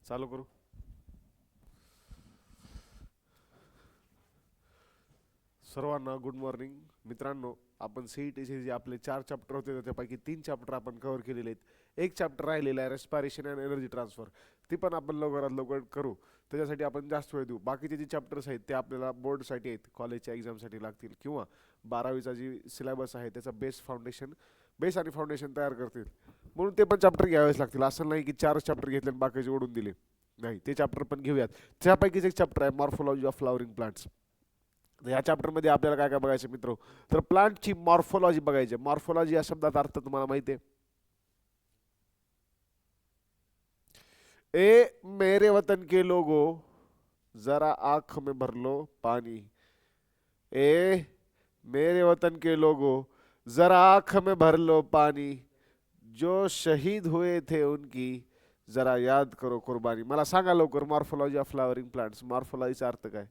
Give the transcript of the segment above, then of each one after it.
चालू करू. सर्वांना गुड मॉर्निंग. मित्रांनो, आपण सीईटीचे जे आपले 4 चॅप्टर होते त्यापैकी 3 चॅप्टर आपण कव्हर केलेले आहेत. एक चॅप्टर राहिलेला आहे रेस्पिरेशन अँड एनर्जी ट्रान्सफर. ती पण आपण लवकरात लवकर करू. त्याच्यासाठी आपण जास्त वेळ देऊ. बाकीचे जे चॅप्टर्स आहेत ते आपल्याला बोर्डसाठी आहेत, कॉलेजच्या एक्झामसाठी लागतील किंवा 12वीचा जी सिलेबस आहे त्याचा बेस आणि फाउंडेशन तयार करतील. म्हणून ते पण चॅप्टर घ्यावेच लागतील. असं नाही की 4 चॅप्टर घेतले आणि बाकीचे ओढून दिले. नाही, ते चॅप्टर पण घेऊयात. त्यापैकीच एक चॅप्टर आहे मॉर्फोलॉजी ऑफ फ्लॉवरिंग प्लांट्स. तर या चॅप्टरमध्ये आपल्याला काय काय बघायचं मित्र, तर प्लांटची मॉर्फोलॉजी बघायची. मॉर्फोलॉजी या शब्दाचा अर्थ तुम्हाला माहिती आहे. ए मेरे वतन के लोगो, जरा आंख में भर लो पानी. ए मेरे वतन के लोगो, जरा आंख में भर लो पानी. जो शहीद हुए थे उनकी जरा याद करो कुर्बानी. मला सांगा लवकर, मॉर्फोलॉजी ऑफ फ्लावरिंग प्लांट्स, मॉर्फोलॉजीचा अर्थ काय?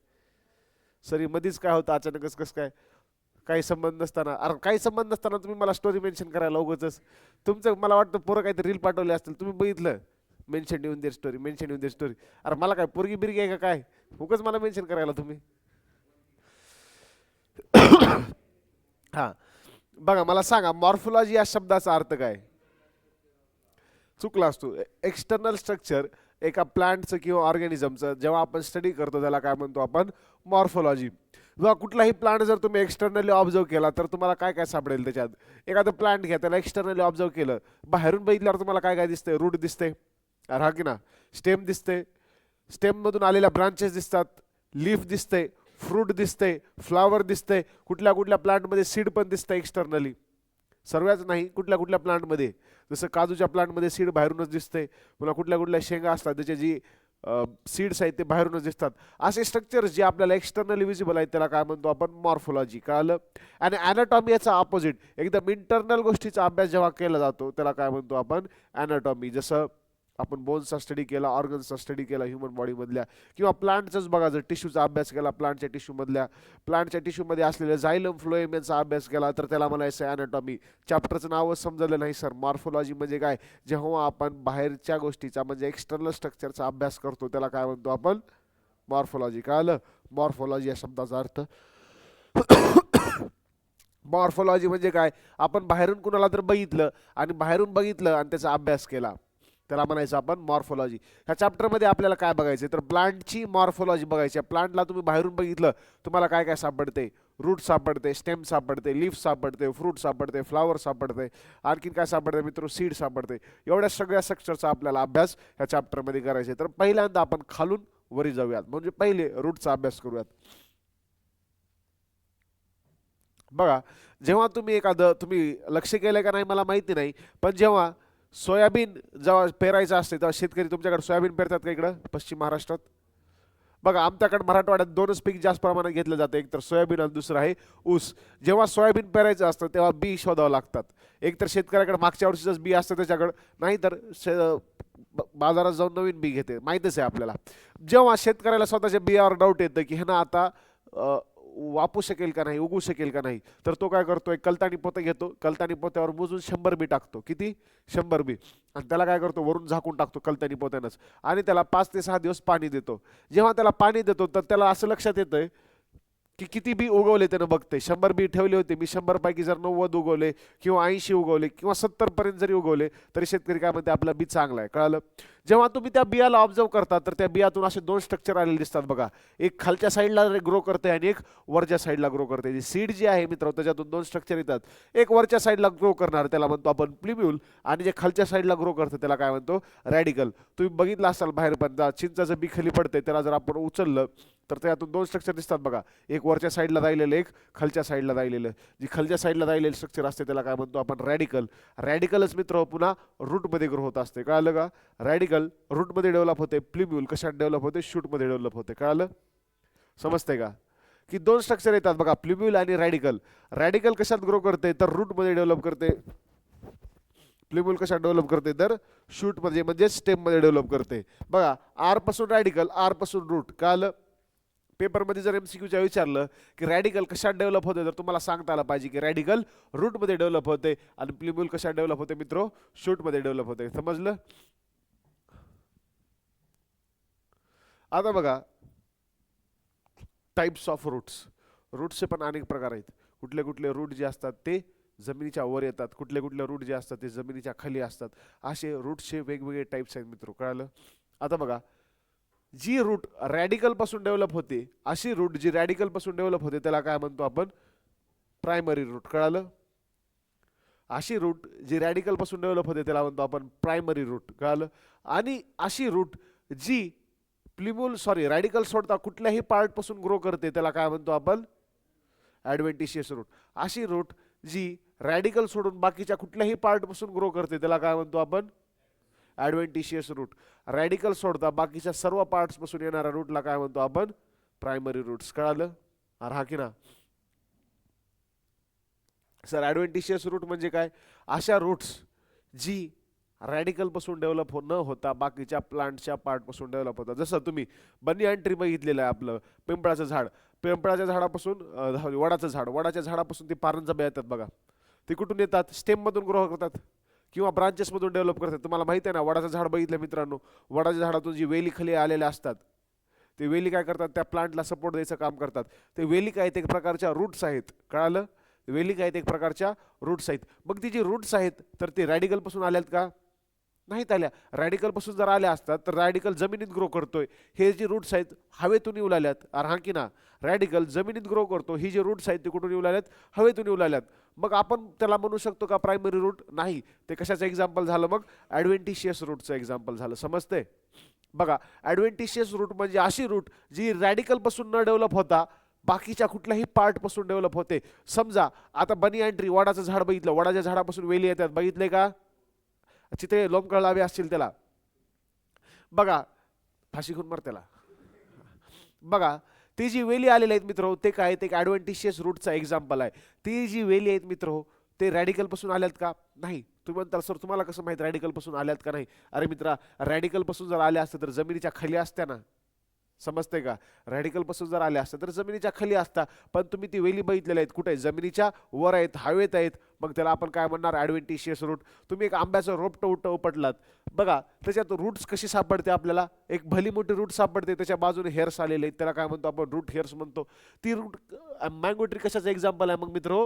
सरी मधीच काय होतं अचानकच कसं काय? काही संबंध नसताना, अरे काही संबंध नसताना तुम्ही मला स्टोरी मेन्शन करायला उगाचच. तुमचं मला वाटतं पोरं काहीतरी रील पाठवले असतील, तुम्ही बघितलं मेन्शन येऊन देर स्टोरी, मेन्शन येऊन देर स्टोरी. अरे मला काय पोरगी बिरगी आहे का काय? उगाच मला मेन्शन करायला तुम्ही. हा, बघा मला सांगा मॉर्फोलॉजी या शब्दाचा अर्थ काय? चुकला असतो. एक्सटर्नल स्ट्रक्चर एका प्लांटचं किंवा ऑर्गॅनिझमचं जेव्हा आपण स्टडी करतो त्याला काय म्हणतो आपण? मॉर्फोलॉजी. जेव्हा कुठलाही प्लांट जर तुम्ही एक्सटर्नली ऑब्झर्व केला तर तुम्हाला काय काय सापडेल त्याच्यात? एखादं प्लांट घ्या, त्याला एक्सटर्नली ऑब्झर्व केलं, बाहेरून बघितल्यावर तुम्हाला काय काय दिसतंय? रूट दिसते, हा की ना, स्टेम दिसते, स्टेममधून आलेल्या ब्रांचेस दिसतात, लीफ दिसते, फ्रूट दिसते, फ्लावर दिसते, कुठल्या कुठल्या प्लांटमध्ये सीड पण दिसतं एक्सटर्नली. सर्वच नाही, कुठल्या कुठल्या प्लांटमध्ये, जसं काजूच्या प्लांटमध्ये सीड बाहेरूनच दिसते, पुन्हा कुठल्या कुठल्या शेंगा असतात त्याचे जी सीड्स आहेत ते बाहेरूनच दिसतात. असे स्ट्रक्चर्स जे आपल्याला एक्सटर्नली विजिबल आहेत त्याला काय म्हणतो आपण? मॉर्फोलॉजी. कळलं? आणि ॲनाटॉमी याचा ऑपोजिट, एकदम इंटरनल गोष्टीचा अभ्यास जेव्हा केला जातो त्याला काय म्हणतो आपण? ॲनाटॉमी. जसं आपण बोन्सचा स्टडी केला, ऑर्गन्सचा स्टडी केला ह्युमन बॉडीमधल्या, किंवा प्लांटचाच बघा, जर टिश्यूचा अभ्यास केला प्लांटच्या टिश्यूमधल्या, प्लांटच्या टिश्यूमध्ये असलेल्या झायलम फ्लोएम यांचा अभ्यास केला तर त्याला म्हणायचं ॲनाटॉमी. चॅप्टरचं नावच समजलं नाही सर. मॉर्फोलॉजी म्हणजे काय? जेव्हा आपण बाहेरच्या गोष्टीचा म्हणजे एक्सटर्नल स्ट्रक्चरचा अभ्यास करतो त्याला काय म्हणतो आपण? मॉर्फोलॉजी. कळलं? मॉर्फोलॉजी या शब्दाचा अर्थ. मॉर्फोलॉजी म्हणजे काय? आपण बाहेरून कुणाला तर बघितलं आणि त्याचा अभ्यास केला त्याला म्हणायचं आपण मॉर्फोलॉजी. ह्या चॅप्टरमध्ये आपल्याला काय बघायचं तर प्लांटची मॉर्फोलॉजी बघायची. प्लांटला तुम्ही बाहेरून बघितलं, तुम्हाला काय काय सापडते? रूट सापडते, स्टेम सापडते, लीफ सापडते, फ्रूट सापडते, फ्लावर सापडते, आणखीन काय सापडते मित्र? सीड सापडते. एवढ्या सगळ्या स्ट्रक्चरचा आपल्याला अभ्यास ह्या चॅप्टरमध्ये करायचा आहे. तर पहिल्यांदा आपण खालून वरी जाऊयात, म्हणजे पहिले रूटचा अभ्यास करूयात. बघा, जेव्हा तुम्ही लक्ष केलं का नाही मला माहिती नाही, पण जेव्हा सोयाबीन जेव्हा पेरायचं असते तेव्हा शेतकरी तुमच्याकडे सोयाबीन पेरतात का इकडं पश्चिम महाराष्ट्रात? बघा, आमच्याकडे मराठवाड्यात 2च पीक जास्त प्रमाणात घेतलं जातं, एक तर सोयाबीन आणि दुसरं आहे ऊस. जेव्हा सोयाबीन पेरायचं असतं तेव्हा बी शोधावं लागतात. एक तर शेतकऱ्याकडे मागच्या वर्षीचंच बी असतं त्याच्याकडं, नाही तर बाजारात जाऊन नवीन बी घेते, माहीतच आहे आपल्याला. जेव्हा शेतकऱ्याला स्वतःच्या बियावर डाऊट येतं की ह्यानं आता वापू शकेल का नाही, उगू शकेल का नाही, तर तो काय करतो? एक कलतानी पोतं घेतो, कलतानी पोत्यावर मोजून 100 बी टाकतो. किती? 100 बी. आणि त्याला काय करतो? वरून झाकून टाकतो कलतानी पोत्यानंच, आणि त्याला 5 ते 6 दिवस पाणी देतो. जेव्हा त्याला पाणी देतो तर त्याला असं लक्षात येतं की किती बी उगवले त्यानं बघते. 100 बी ठेवले होते मी, 100 पैकी जर 90 उगवले किंवा 80 उगवले किंवा 70 पर्यंत जरी उगवले तरी शेतकरी काय म्हणते? आपला बी चांगला आहे. कळालं? जेव्हा तुम्ही त्या बियाला ऑब्झर्व करता तर त्या बियातून असे 2 स्ट्रक्चर आलेले दिसतात बघा. एक खालच्या साईडला ग्रो करते आणि एक वरच्या साईडला ग्रो करते. जी सीड जी आहे मित्र त्याच्यातून 2 स्ट्रक्चर येतात. एक वरच्या साईडला ग्रो करणार त्याला म्हणतो आपण प्लिम्यूल, आणि जे खालच्या साईडला ग्रो करतं त्याला काय म्हणतो? रॅडिकल. तुम्ही बघितलं असाल बाहेर पण, चिंचाचं बी खाली पडते त्याला जर आपण उचललं तर त्यातून 2 स्ट्रक्चर दिसतात बघा. एक वरच्या साईडला राहिलेलं, एक खालच्या साईडला राहिलेलं. जी खालच्या साईडला राहिलेलं स्ट्रक्चर असते त्याला काय म्हणतो आपण? रॅडिकल. रॅडिकलच मित्र पुन्हा रूटमध्ये ग्रो होत असते. कळालं का? रॅडिकल रूटमध्ये डेव्हलप होते, प्लिम्यूल कशात डेव्हलप होते? शूटमध्ये डेव्हलप होते. कळालं? समजते का? की 2 स्ट्रक्चर येतात बघा, प्लिम्यूल आणि रॅडिकल. रॅडिकल कशात ग्रो करते? तर रूटमध्ये डेव्हलप करते. प्लिम्यूल कशात डेव्हलप करते? तर शूटमध्ये म्हणजे स्टेममध्ये डेव्हलप करते. बघा, आर पासून रॅडिकल, आर पासून रूट. कळालं? पेपरमध्ये जर MCQच्या विचारलं की रॅडिकल कशात डेव्हलप होते तर तुम्हाला सांगता आलं पाहिजे की रॅडिकल रूटमध्ये डेव्हलप होते आणि प्लिम्यूल कशात डेव्हलप होते मित्रो? शूटमध्ये डेव्हलप होते. समजलं? आता बघा, टाइप्स ऑफ रूट्स. रूट्सचे पण अनेक प्रकार आहेत. कुठले कुठले रूट जे असतात ते जमिनीच्या वर येतात, कुठले कुठले रूट जे असतात ते जमिनीच्या खाली असतात. असे रूटचे वेगवेगळे टाइप्स आहेत मित्र, कळालं? आता बघा, जी रूट रॅडिकल पासून डेव्हलप होते, अशी रूट जी रॅडिकल पासून डेव्हलप होते त्याला काय म्हणतो आपण? Primary root. कळालं? अशी रूट जी रॅडिकल पासून डेव्हलप होते त्याला म्हणतो आपण प्रायमरी रूट. कळालं? आणि अशी रूट जी रॅडिकल सोडता कुठल्याही पार्ट पासून ग्रो करते त्याला काय म्हणतो आपण? ॲडव्हेंटिशियस रूट. अशी रूट जी रॅडिकल सोडून बाकीच्या कुठल्याही पार्ट पासून ग्रो करते त्याला काय म्हणतो आपण? ॲडव्हेंटिशियस रूट. रॅडिकल सोडता बाकीच्या सर्व पार्ट्स पासून येणाऱ्या रूटला काय म्हणतो आपण? Primary roots. कळालं? हा की ना? सर ॲडव्हेंटिशियस रूट म्हणजे काय? अशा रूट्स जी रॅडिकल पासून डेव्हलप न होता बाकीच्या प्लांटच्या पार्ट पासून डेव्हलप होतात. जसं तुम्ही बनियान ट्री बघितलेलं आहे, आपलं पिंपळाचं झाड. पिंपळाच्या झाडापासून वडाचं झाड, वडाच्या झाडापासून ती पारंजब्या येतात बघा. ती कुठून येतात? स्टेममधून ग्रो करतात किंवा ब्रांचेसमधून डेव्हलप करतात. तुम्हाला माहिती आहे ना, वडाचं झाड बघितलं मित्रांनो, वडाच्या झाडातून जी वेली खाली आलेल्या असतात ते वेली काय करतात? त्या प्लांटला सपोर्ट द्यायचं काम करतात. ते वेली काय आहेत? एक प्रकारच्या रूट्स आहेत. कळालं? वेली काय आहेत? एक प्रकारच्या रूट्स आहेत. मग ती जी रूट्स आहेत तर ते रॅडिकल पासून आल्यात का? नाहीत आल्या. रॅडिकल पासून जर आल्या असतात तर रॅडिकल जमिनीत ग्रो करतोय. हे जे रूट्स आहेत हवेतून येऊ लागल्यात. अरे हा की ना, रॅडिकल जमिनीत ग्रो करतो. ही जी रूट्स आहेत ते कुठून येऊ लागल्यात? हवेतून येऊ लागल्यात. मग आपण त्याला म्हणू शकतो का प्रायमरी रूट? नाही. ते कशाचं एक्झाम्पल झालं? मग ॲडव्हेंटिशियस रूटचं एक्झाम्पल झालं. समजतंय? बघा, ॲडव्हेंटिशियस रूट म्हणजे अशी रूट जी रॅडिकल पासून न डेव्हलप होता बाकीच्या कुठल्याही पार्ट पासून डेव्हलप होते. समजा आता बनियान ट्री, वडाचं झाड बघितलं, वडाच्या झाडापासून वेली येतात, बघितले का? चित्रे लोंबकळ लावे असतील त्याला बघा, फाशी घेऊन मार त्याला. बघा, ती जी वेली आलेली आहेत मित्र, ते काय? ते ॲडव्हेंटिशियस रूटचा एक्झाम्पल आहे. ती जी वेली आहेत मित्र, ते रॅडिकल पासून आल्यात का? नाही. तुम्ही म्हणता सर तुम्हाला कसं माहित रॅडिकल पासून आल्यात का नाही? अरे मित्रा, रॅडिकल पासून जर आल्या असत्या तर जमिनीच्या खाली असत्या ना. समजते का? रॅडिकल पासून जर आल्या असत्या तर जमिनीच्या खाली असता, पण तुम्ही ती वेली बघितलेल्या आहेत कुठे? जमिनीच्या वर आहेत, हवेत आहेत. मग त्याला आपण काय म्हणणार? ॲडव्हेंटिशियस रूट. तुम्ही एक आंब्याचं रोपटं उपटलात बघा, त्याच्यात रूट्स कशी सापडते आपल्याला? एक भली मोठी रूट सापडते, त्याच्या बाजूने हेअर्स आलेले आहेत, त्याला काय म्हणतो आपण? रूट हेअर्स म्हणतो. ती रूट मँगो ट्री कशाचं एक्झाम्पल आहे मग मित्र?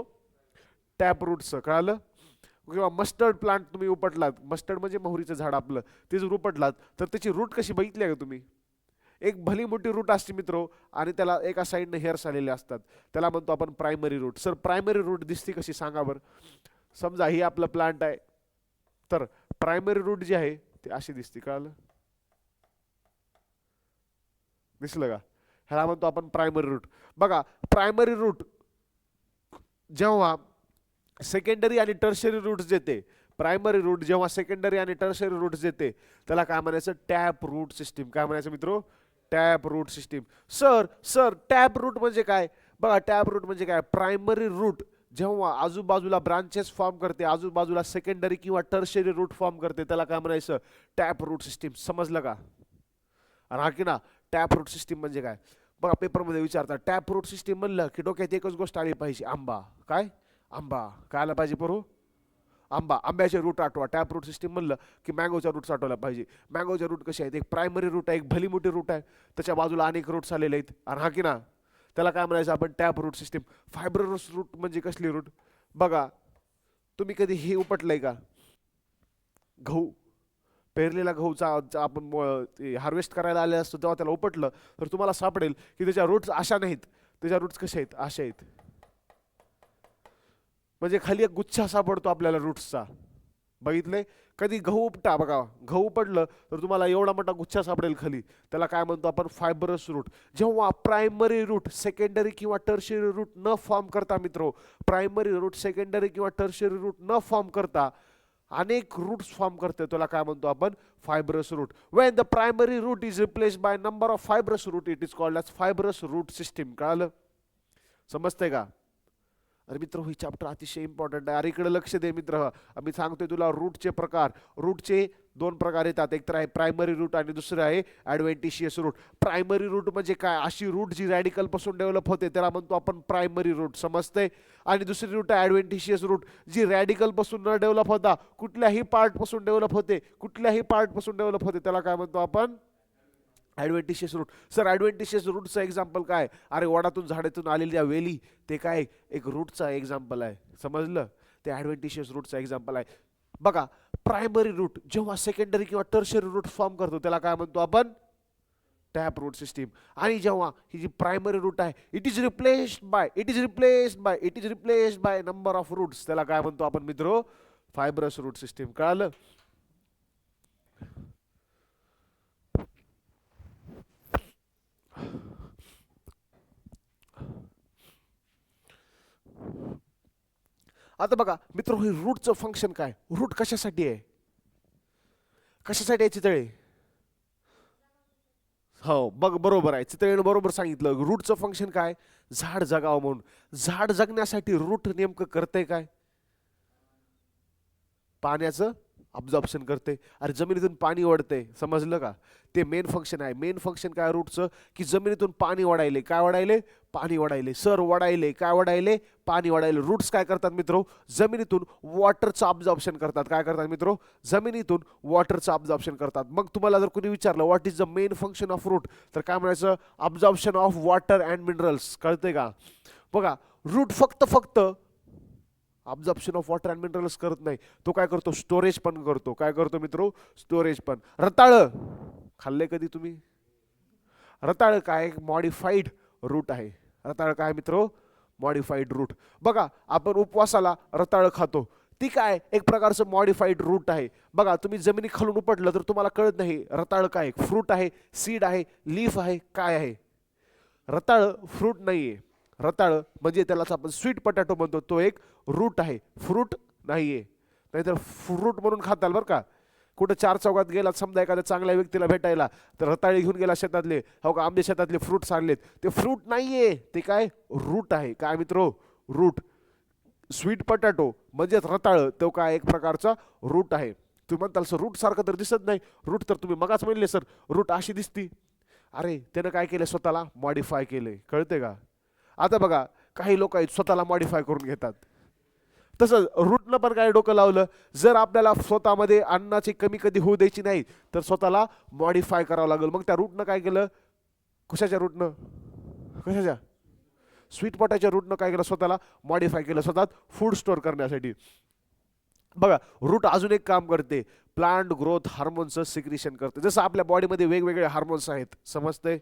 टॅप रूटचं. कळालं? किंवा मस्टर्ड प्लांट तुम्ही उपटलात, मस्टर्ड म्हणजे मोहरीचं झाड आपलं, ते जर उपटलात तर त्याची रूट कशी बघितली आहे का तुम्ही? एक भली मोठी रूट असते मित्र आणि त्याला एका साईडने हेअर्स आलेले असतात, त्याला म्हणतो आपण primary root. Sir primary root दिसते कशी सांगा बरं? समजा ही आपलं प्लांट आहे तर प्रायमरी रूट जी आहे ती अशी दिसते. कळालं? दिसलं का? ह्याला म्हणतो आपण प्रायमरी रूट. बघा, प्रायमरी रूट जेव्हा सेकंडरी आणि टर्शरी रूट्स देते, प्रायमरी रूट जेव्हा सेकंडरी आणि टर्शरी रूट्स देते त्याला काय म्हणायचं? Tap root system. काय म्हणायचं मित्र? Tap root system. Sir sir tap root म्हणजे काय? बघा, टॅप रूट म्हणजे काय? प्रायमरी रूट जेव्हा आजूबाजूला ब्रांचेस फॉर्म करते, आजूबाजूला सेकंडरी किंवा टर्शरी रूट फॉर्म करते, त्याला काय म्हणायचं? Tap root system. समजलं का? आणि हा की ना, टॅप रूट सिस्टीम म्हणजे काय? बघा, पेपरमध्ये विचारतात टॅप रूट सिस्टीम म्हणलं की डोक्यात एकच गोष्ट आली पाहिजे, आंबा. काय? आंबा. काय आलं पाहिजे पोरू? आंबा. आंब्याचे रूट आठवा. टॅप रूट सिस्टीम म्हणलं की मँगोच्या रूट्स आठवल्या पाहिजे. मँगोच्या रूट कसे आहेत? एक प्रायमरी रूट आहे, एक भली मोठी रूट आहे, त्याच्या बाजूला अनेक रूट्स आलेले आहेत. आणि हा की ना, त्याला काय म्हणायचं आपण? Tap root system. Fibrous root म्हणजे कसली रूट? बघा, तुम्ही कधी हे उपटलंय का? गहू, पेरलेला गहूचा आपण हार्वेस्ट करायला आले असतो तेव्हा त्याला उपटलं तर तुम्हाला सापडेल की त्याच्या रूट्स अशा नाहीत, त्याच्या रूट्स कशा आहेत? अशा आहेत. म्हणजे खाली एक गुच्छा सापडतो आपल्याला रूट्सचा. बघितले? कधी गहू उपटा, बघा गहू पडलं तर तुम्हाला एवढा मोठा गुच्छा सापडेल खाली, त्याला काय म्हणतो आपण? Fibrous root. जेव्हा प्रायमरी रूट सेकंडरी किंवा टर्शरी रूट न फॉर्म करता मित्रो, प्रायमरी रूट सेकंडरी किंवा टर्शरी रूट न फॉर्म करता अनेक रूट्स फॉर्म करते, त्याला काय म्हणतो आपण? Fibrous root. When the primary root is replaced by number of fibrous root it is called as fibrous root system. कळालं? समजतंय का? अरे मित्र, ही चॅप्टर अतिशय इम्पॉर्टंट आहे. अरे इकडे लक्ष दे मित्र, आम्ही सांगतोय तुला रूटचे प्रकार. रूटचे दोन प्रकार येतात, एक तर आहे प्रायमरी रूट आणि दुसरं आहे ॲडव्हेंटिशियस रूट. प्रायमरी रूट म्हणजे काय? अशी रूट जी रॅडिकल पासून डेव्हलप होते त्याला म्हणतो आपण प्रायमरी रूट. समजतंय? आणि दुसरी रूट आहे ॲडव्हेंटिशियस रूट, जी रॅडिकल पासून न डेव्हलप होता कुठल्याही पार्ट पासून डेव्हलप होते, कुठल्याही पार्ट पासून डेव्हलप होते, त्याला काय म्हणतो आपण? ॲडव्हेंटिशियस रूट. सर ॲडव्हेंटिशियस रूटचं एक्झाम्पल काय? अरे वडातून झाडातून आलेल्या वेली, ते काय एक रूटचा एक्झाम्पल आहे, समजलं? ते ॲडव्हेंटिशियस रूटचा एक्झाम्पल आहे. बघा, प्रायमरी रूट जेव्हा सेकंडरी किंवा टर्शरी रूट फॉर्म करतो त्याला काय म्हणतो आपण? Tap root system. आणि जेव्हा ही जी प्रायमरी रूट आहे it is replaced by number of roots, त्याला काय म्हणतो आपण मित्र? Fibrous root system. कळालं? आता बघा मित्र, हे रूटचं फंक्शन काय? रूट कशासाठी आहे? कशासाठी आहे चितळे? हो बघ, बरोबर आहे, चितळेनं बरोबर सांगितलं. रूटचं फंक्शन काय? झाड जगावं म्हणून. झाड जगण्यासाठी रूट नेमकं करतंय काय? पाण्याचं अब्झॉर्प्शन करते. अरे जमिनीतून पाणी ओढते, समजलं का? ते मेन फंक्शन आहे. मेन फंक्शन काय रूटचं? की जमिनीतून पाणी ओढायले. काय ओढायले? पाणी ओढायले. सर ओढायले काय? ओढायले पाणी ओढायले. रूट्स काय करतात मित्रो? जमिनीतून वॉटरचं अब्झॉर्प्शन करतात. काय करतात मित्रो? जमिनीतून वॉटरचं अब्झॉर्प्शन करतात. मग तुम्हाला जर कोणी विचारलं what is the main function of root, तर काय म्हणायचं? Absorption of water and minerals. कळते का? बघा, रूट फक्त absorption of water and minerals करत नाही, तो काय करतो? स्टोरेज पण करतो. काय करतो मित्रो? स्टोरेज पण. रताळ खाल्ले कधी तुम्ही? रताळ काय? मॉडिफाईड रूट आहे. रताळ काय मित्रो? Modified root. बघा, आपण उपवासाला रताळ खातो, ती काय? एक प्रकारचं मॉडिफाईड रूट आहे. बघा, तुम्ही जमिनी खालून उपटलं तर तुम्हाला कळत नाही रताळ काय? फ्रूट आहे, सीड आहे, लीफ आहे, काय आहे? रताळ फ्रूट नाहीये. रताळ म्हणजे त्यालाच आपण स्वीट पटॅटो म्हणतो, तो एक रूट आहे, फ्रूट नाहीये. नाहीतर फ्रूट म्हणून खाताल बरं का. कुठं चार चौकात गेला समजा एखाद्या चांगल्या व्यक्तीला भेटायला, तर रताळी घेऊन गेला शेतातले, हो का, आंबे शेतातले फ्रूट्स आणलेत, ते फ्रूट नाहीये, ते काय? रूट आहे. काय मित्रो? रूट. स्वीट पटॅटो म्हणजेच रताळ, तो काय? एक प्रकारचा रूट आहे. तुम्ही म्हणताल सर रूट सारखं तर दिसत नाही. रूट तर तुम्ही मगाच म्हणले सर, रूट अशी दिसती. अरे त्यानं काय केलं? स्वतःला मॉडिफाय केले. कळते का? आता बघा, काही लोक आहेत स्वतःला मॉडिफाय करून घेतात. तसं रूटनं पण काय डोकं लावलं? जर आपल्याला स्वतःमध्ये अन्नाची कमी कधी होऊ द्यायची नाही, तर स्वतःला मॉडिफाय करावं लागेल. मग त्या रूटनं काय केलं? कशाच्या रूटनं? कशाच्या? स्वीट पोटॅच्या रूटनं काय केलं? स्वतःला मॉडिफाय केलं, स्वतः फूड स्टोअर करण्यासाठी. बघा, रूट अजून एक काम करते, प्लांट ग्रोथ हार्मोनचं सिक्रिशन करते. जसं आपल्या बॉडीमध्ये वेगवेगळे हार्मोन्स आहेत, समजते?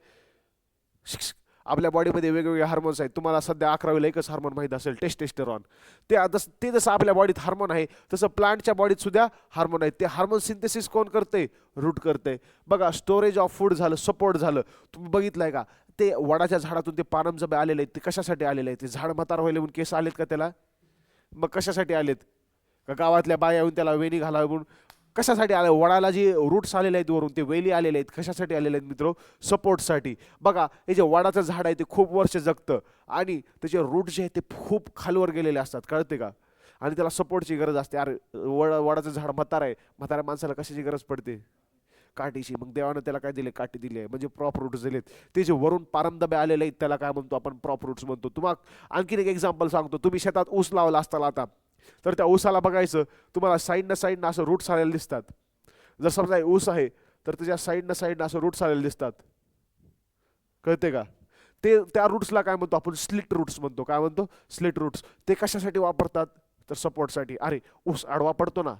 आपल्या बॉडीमध्ये वेगवेगळे हार्मोन्स आहेत. तुम्हाला सध्या 11वीला एकच हार्मोन माहीत असेल, टेस्टोस्टेरॉन. ते जसं आपल्या बॉडीत हार्मोन आहे, तसं प्लांटच्या बॉडीत सुद्धा हार्मोन आहेत. ते हार्मोन सिंथेसिस कोण करते? रूट करते. बघा, स्टोरेज ऑफ फूड झालं, सपोर्ट झालं. तुम्ही बघितलंय का? ते वडाच्या झाडातून ते पानमजबे आलेले आहेत, ते कशासाठी आलेले आहेत? ते झाड म्हातार व्हायला म्हणून केस आलेत का त्याला? मग कशासाठी आलेत? का गावातल्या बाया येऊन त्याला वेणी घालावी म्हणून? कशासाठी आले? वडाला जे रूट्स आलेले आहेत वरून, ते वेली आलेले आहेत, कशासाठी आलेले आहेत मित्रो? सपोर्टसाठी. बघा, हे जे वडाचं झाड आहे ते खूप वर्ष जगतं आणि त्याचे रूट जे आहेत ते खूप खालवर गेलेले असतात, कळते का? आणि त्याला सपोर्टची गरज असते. अरे वडाचं झाड म्हातार आहे, म्हाताऱ्या माणसाला कशाची गरज पडते? काठीची. मग देवानं त्याला काय दिले? काठी दिली आहे, म्हणजे प्रॉप रूट्स दिलेत. ते जे वरून पारंदबे आलेले आहेत त्याला काय म्हणतो आपण? प्रॉप रूट्स म्हणतो. तुम्हाला आणखीन एक एक्झाम्पल सांगतो. तुम्ही शेतात ऊस लावला असताना आता, तर त्या ऊसाला बघायचं, तुम्हाला साईडनं असं रूट्स आलेले दिसतात. जर समजा ऊस आहे तर त्याच्या साईडनं असं रूट्स आलेले दिसतात, कळते का? त्या रूट्सला काय म्हणतो आपण? स्लिट रूट्स म्हणतो. काय म्हणतो? Stilt roots. ते कशासाठी वापरतात? तर सपोर्टसाठी. अरे ऊस आडवा पडतो ना,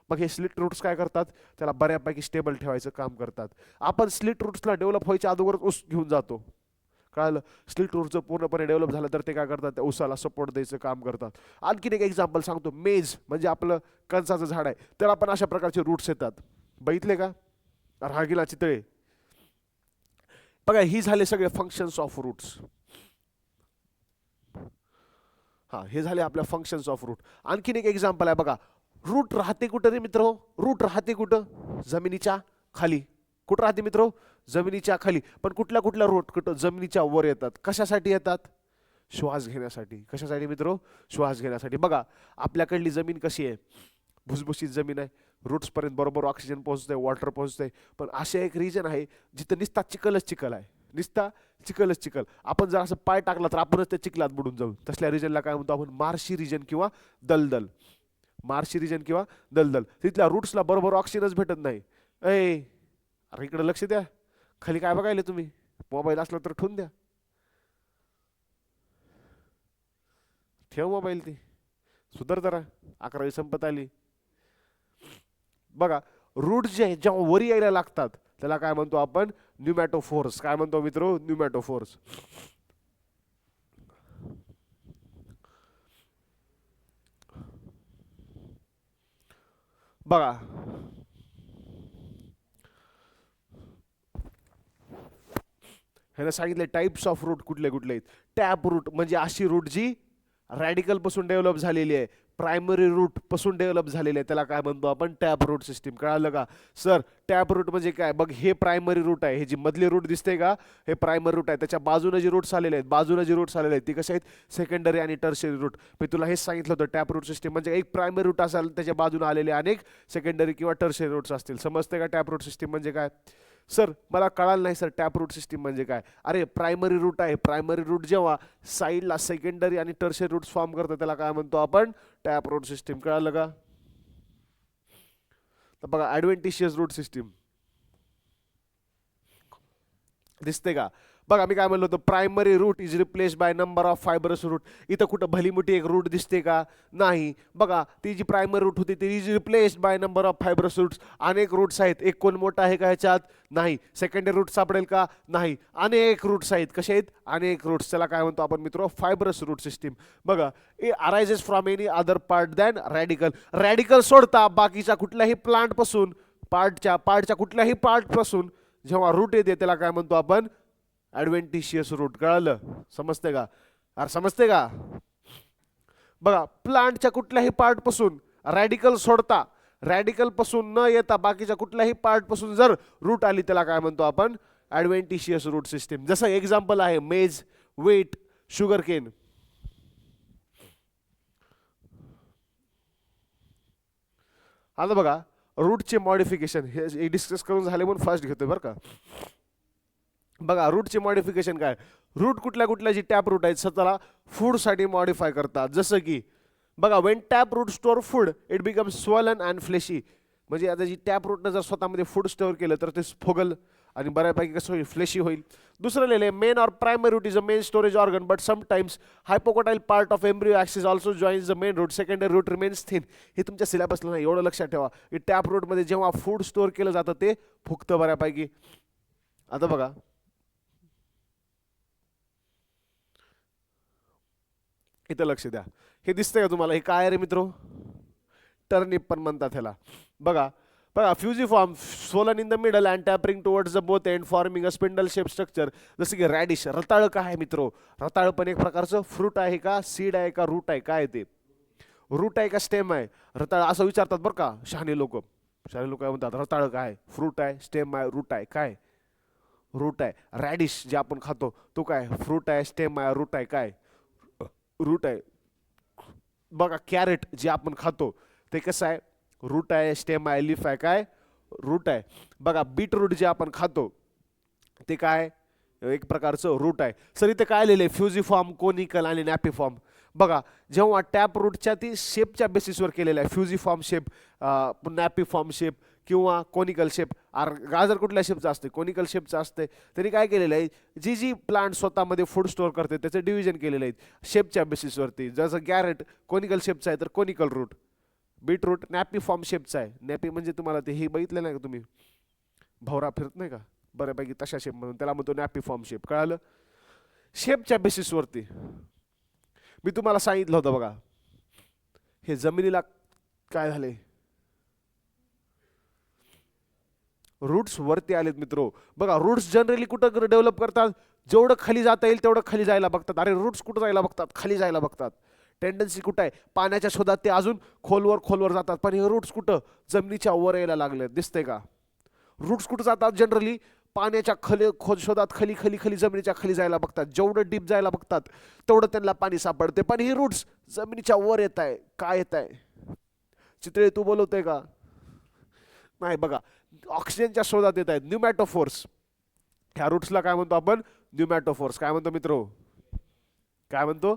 मग हे स्लिट रूट्स काय करतात? त्याला बऱ्यापैकी स्टेबल ठेवायचं काम करतात. आपण स्लिट रूट्सला डेव्हलप व्हायच्या अगोदरच ऊस घेऊन जातो, कळालं? स्लिट रूट जर पूर्णपणे डेव्हलप झालं तर ते काय करतात? त्या ऊसाला सपोर्ट द्यायचं काम करतात. आणखीन एक एक्झाम्पल सांगतो. मेज म्हणजे आपलं कणसाचं झाड आहे, त्याला पण अशा प्रकारचे रूट्स येतात. बघितले का? रागिला चितळे. बघा, ही झाले सगळे फंक्शन्स ऑफ रूट्स. हा, हे झाले आपल्या फंक्शन्स ऑफ रूट. आणखीन एक एक्झाम्पल आहे बघा. रूट राहते कुठं रे मित्र? रूट राहते कुठं? जमिनीच्या खाली. कुठं राहते मित्र? जमिनीच्या खाली. पण कुठल्या कुठल्या रूट कुठं? जमिनीच्या वर येतात. कशासाठी येतात? श्वास घेण्यासाठी. कशासाठी मित्र? श्वास घेण्यासाठी. बघा, आपल्याकडली जमीन कशी आहे? भुसभुशीत जमीन आहे, रूट्सपर्यंत बरोबर ऑक्सिजन पोहोचतंय, वॉटर पोहोचतंय. पण असे एक रिजन आहे जिथं निस्ता चिखलच चिखल आहे, निस्ता चिखलच चिखल. आपण जर असं पाय टाकला तर आपणच त्या चिखलात बुडून जाऊ. तसल्या रिजनला काय म्हणतो आपण? मार्शी रिजन किंवा दलदल. मार्शी रिजन किंवा दलदल. तिथल्या रूट्सला बरोबर ऑक्सिजनच भेटत नाही. अरे इकडे लक्ष द्या. खाली काय बघायले तुम्ही? मोबाईल असला तर ठेवून द्या. ठेव मोबाईल, ती सुधार जरा. 11वी संपत आली. बघा, रूट जे आहे जेव्हा वरी यायला लागतात त्याला काय म्हणतो आपण? न्यूमॅटोफोर्स. काय म्हणतो मित्रो? न्यूमॅटोफोर्स. बघा, ह्यानं सांगितले टाइप्स ऑफ रूट कुठले कुठले आहेत. टॅप रूट म्हणजे अशी रूट जी रॅडिकल पासून डेव्हलप झालेली आहे, प्रायमरी रूट पासून डेव्हलप झालेली आहे, त्याला काय म्हणतो आपण? Tap root system. कळालं का सर? टॅप रूट म्हणजे काय? बघ, हे प्रायमरी रूट आहे. हे जी मधली रूट दिसते का, हे प्रायमरी रूट आहे. त्याच्या बाजूने जी रूट्स आलेले आहेत, बाजूने जी रूट्स आलेले आहेत ती कसे आहेत? सेकंडरी आणि टर्शरी रूट. मी तुला हेच सांगितलं होतं, टॅप रूट सिस्टीम म्हणजे एक प्रायमरी रूट असेल, त्याच्या बाजूने आलेले अनेक सेकंडरी किंवा टर्शरी रूट्स असतील. समजते का टॅप रूट सिस्टीम म्हणजे काय? सर मला कळालं नाही सर, टॅप रूट सिस्टीम म्हणजे काय? अरे प्रायमरी रूट आहे. प्रायमरी रूट जेव्हा साईडला सेकंडरी आणि टर्शरी रूट्स फॉर्म करतं त्याला काय म्हणतो आपण? Tap root system. कळालं का? तर बघा, ऍडव्हेंटिशियस रूट सिस्टीम दिसते का? बघा, मी काय म्हणलो होतो? Primary root is replaced by number of fibrous root. इथं कुठं भली मोठी एक रूट दिसते का? नाही. बघा, ती जी प्रायमरी रूट होती ती is replaced by number of fibrous roots. अनेक रूट्स आहेत. एक कोण मोठा आहे का ह्याच्यात? नाही. सेकंडरी रूट सापडेल का? नाही. अनेक रूट्स आहेत. कसे आहेत? अनेक रूट्स. त्याला काय म्हणतो आपण मित्र? Fibrous root system. बघा, it arises from any other part than radical. Radical सोडता बाकीच्या कुठल्याही प्लांट पासून, पार्टच्या कुठल्याही पार्ट पासून जेव्हा रूट येते त्याला काय म्हणतो आपण? ऍडव्हेंटिशियस रूट. कळालं? समजते का? अरे समजते का? बघा, प्लांटच्या कुठल्याही पार्ट पासून रॅडिकल सोडता, रॅडिकल पासून न येता बाकीच्या कुठल्याही पार्ट पासून जर रूट आली त्याला काय म्हणतो आपण? ऍडव्हेंटिशियस रूट सिस्टीम. जसं एक्झाम्पल आहे मेज, व्हीट, शुगर केन. आता बघा, रूटचे मॉडिफिकेशन हे डिस्कस करून झाले म्हणून फास्ट घेतोय बरं का. बघा, रूटचे मॉडिफिकेशन काय? रूट कुठल्या कुठल्या जी टॅप रूट आहेत स्वतःला फूडसाठी मॉडिफाय करतात. जसं की बघा, when tap root store food it becomes swollen and fleshy. म्हणजे आता जी टॅप रूटनं जर स्वतःमध्ये फूड स्टोअर केलं तर ते फुगल आणि बऱ्यापैकी कसं होईल? फ्लेशी होईल. दुसरं लिहिले, main or primary root is a main storage organ but sometimes hypocotyl part of embryo axis also joins the main root. Secondary root remains thin. हे तुमच्या सिलेबसला नाही, एवढं लक्षात ठेवा की टॅप रूटमध्ये जेव्हा फूड स्टोअर केलं जातं ते फुगतं बऱ्यापैकी. आता बघा, इथं लक्ष द्या. हे दिसतंय का तुम्हाला? हे काय रे मित्रो? टर्निप पण म्हणतात ह्याला. बघा बघा, fusiform, swollen in the middle and tapering towards the both end forming a spindle shape structure. जसं की रॅडिश. रताळ काय आहे मित्रो? रताळ पण एक प्रकारचं फ्रूट आहे का? सीड आहे का? रूट आहे? काय ते? रूट आहे का स्टेम आहे? रताळ असं विचारतात बरं का शहाणे लोक. शहाणे लोक काय म्हणतात? रताळ काय? फ्रूट आहे, स्टेम आहे, रूट आहे? काय? रूट आहे. रॅडिश जे आपण खातो तो काय? फ्रूट आहे, स्टेम आहे, रूट आहे? काय? रूट आहे. बघा, कॅरेट जे आपण खातो ते कसं आहे? रूट आहे, स्टेम आहे, लीफ आहे? काय? रूट आहे. बघा, बीटरूट जे आपण खातो ते काय? एक प्रकारचं रूट आहे. सर इथे काय लिहिले? फ्युजिफॉर्म, कोनिकल आणि नॅपिफॉर्म. बघा, जेव्हा टॅप रूटच्या ती शेपच्या बेसिसवर केलेलं आहे, फ्युजिफॉर्म शेप, नॅपिफॉर्म शेप किंवा कोनिकल शेप. गाजर कुठल्या शेपचं असते? कोनिकल शेपचं असते. त्यांनी काय केलेलं आहे? जी जी प्लांट स्वतःमध्ये फूड स्टोअर करते त्याचं डिव्हिजन केलेलं आहे शेपच्या बेसिसवरती. जसं कॅरेट कोनिकल शेपचं आहे तर कोनिकल रूट. बीटरूट नॅपिफॉर्म शेपचा आहे. नॅपी म्हणजे तुम्हाला ते हे बघितलं नाही का तुम्ही? भवरा फिरत नाही का बऱ्यापैकी तशा शेप म्हणून त्याला म्हणतो नॅपिफॉर्म शेप. कळालं? शेपच्या बेसिसवरती. मी तुम्हाला सांगितलं होतं बघा, हे जमिनीला काय झाले? रूट्स वरती आलेत मित्रो. बघा, रूट्स जनरली कुठं डेव्हलप करतात? जेवढं खाली जाता येईल तेवढं खाली जायला बघतात. अरे रूट्स कुठं जायला बघतात? खाली जायला बघतात. टेंडन्सी कुठं आहे? पाण्याच्या शोधात ते अजून खोलवर खोलवर जातात. पण हे रूट्स कुठं? जमिनीच्या वर यायला लागले. दिसतंय का? रूट्स कुठं जातात? जनरली पाण्याच्या शोधात खाली खाली खाली जमिनीच्या खाली जायला बघतात. जेवढं डीप जायला बघतात तेवढं त्यांना पाणी सापडते. पण ही रूट्स जमिनीच्या वर येत आहे. काय येत आहे? चित्रे तू बोलवतोय का? नाही. बघा, ऑक्सिजनच्या शोधात येत आहेत. न्यूमॅटोफोर्स. ह्या रूट्सला काय म्हणतो आपण? न्यूमॅटोफोर्स. काय म्हणतो मित्रो? काय म्हणतो?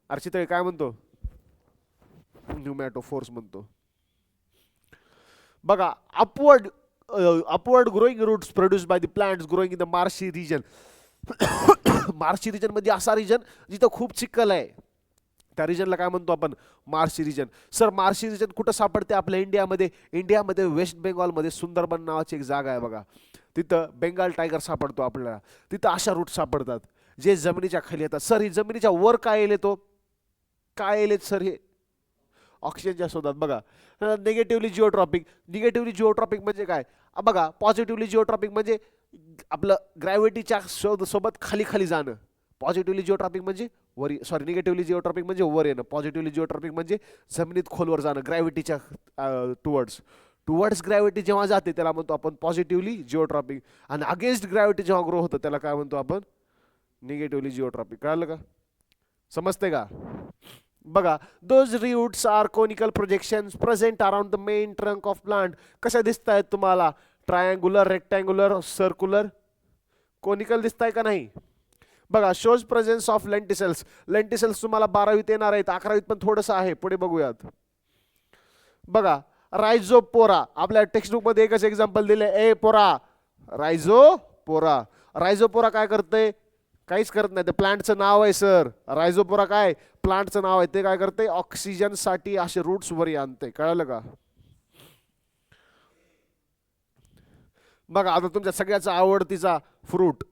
अर्चितळे काय म्हणतो? न्यूमॅटोफोर्स म्हणतो. बघा, upward upward growing roots produce by the plants growing in the marshy region. Marshy region म्हणजे असा रिजन जिथं खूप चिखल आहे, त्या रिजनला काय म्हणतो आपण? Marshy region. Sir marshy region कुठं सापडते आपल्या इंडियामध्ये? इंडियामध्ये वेस्ट बेंगॉलमध्ये सुंदरबन नावाची एक जागा आहे बघा, तिथं बेंगाल टायगर सापडतो आपल्याला. तिथं अशा रूट सापडतात जे जमिनीच्या खाली येतात. सर ही जमिनीच्या वर काय येतो? काय येलेत सर हे? ऑक्सिजनच्या शोधात. बघा निगेटिव्हली जिओट्रॉपिक. निगेटिव्हली जिओट्रॉपिक म्हणजे काय? बघा पॉझिटिव्हली जिओट्रॉपिक म्हणजे आपलं ग्रॅव्हिटीच्या सोबत खाली खाली जाणं. पॉझिटिव्हली जिओट्रॉपिक म्हणजे वर, सॉरी निगेटिव्हली जिओट्रॉपिक म्हणजे वर येणं. पॉझिटिव्हली जिओट्रॉपिक म्हणजे जमिनीत खोलवर जाणं, ग्रॅव्हिटीच्या टुवर्ड्स. टुवर्ड्स ग्रॅव्हिटी जेव्हा जाते त्याला म्हणतो आपण पॉझिटिव्हली जिओट्रॉपिक. आणि अगेन्स्ट ग्रॅव्हिटी जेव्हा ग्रो होतं त्याला काय म्हणतो आपण? Negatively geotropic. कळलं का? समजते का? बघा those roots are conical projections present around the main trunk of plant. कशा दिसत आहेत तुम्हाला? ट्रायंग्युलर, रेक्टँग्युलर, सर्क्युलर, कोनिकल दिसताय का नाही? बघा shows presence of lenticels. Lenticels तुम्हाला 12वीत येणार आहेत, 11वीत पण थोडंसं आहे, पुढे बघूयात. बघा रायझोपोरा, आपल्या टेक्स्टबुक मध्ये एकच एक्झाम्पल दिले, ए पोरा, रायझोपोरा. रायझोपोरा काय करते? काहीच करत नाही. ते प्लांटचं नाव आहे सर. रायझोपोरा काय? प्लांटचं नाव आहे. ते काय करते? ऑक्सिजन साठी असे रूट्स वर आणते. कळलं का? बघा आता तुमच्या सगळ्याचा आवडतीचा फ्रूट,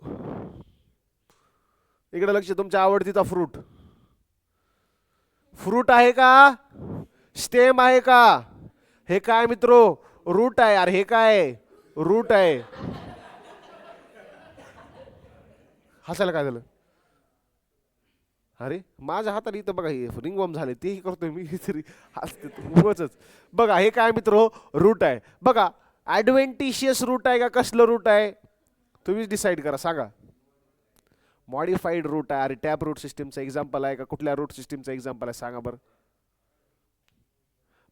इकडे लक्ष. तुमच्या आवडतीचा फ्रूट, फ्रूट आहे का? स्टेम आहे का? हे काय मित्रो? रूट आहे यार. हे काय? रूट आहे. हसायला काय झालं? अरे माझ्या हाताने इथं बघा हे रिंगवर्म झाले, तेही करतोय मी तरी हसते. बघा हे काय मित्रो? रूट आहे. बघा ऍडव्हेंटिशियस रूट आहे का कसलं रूट आहे? तुम्हीच डिसाईड करा, सांगा. मॉडिफाईड रूट आहे. अरे टॅप रूट सिस्टीमचं एक्झाम्पल आहे का? कुठल्या रूट सिस्टीमचं एक्झाम्पल आहे सांगा बरं?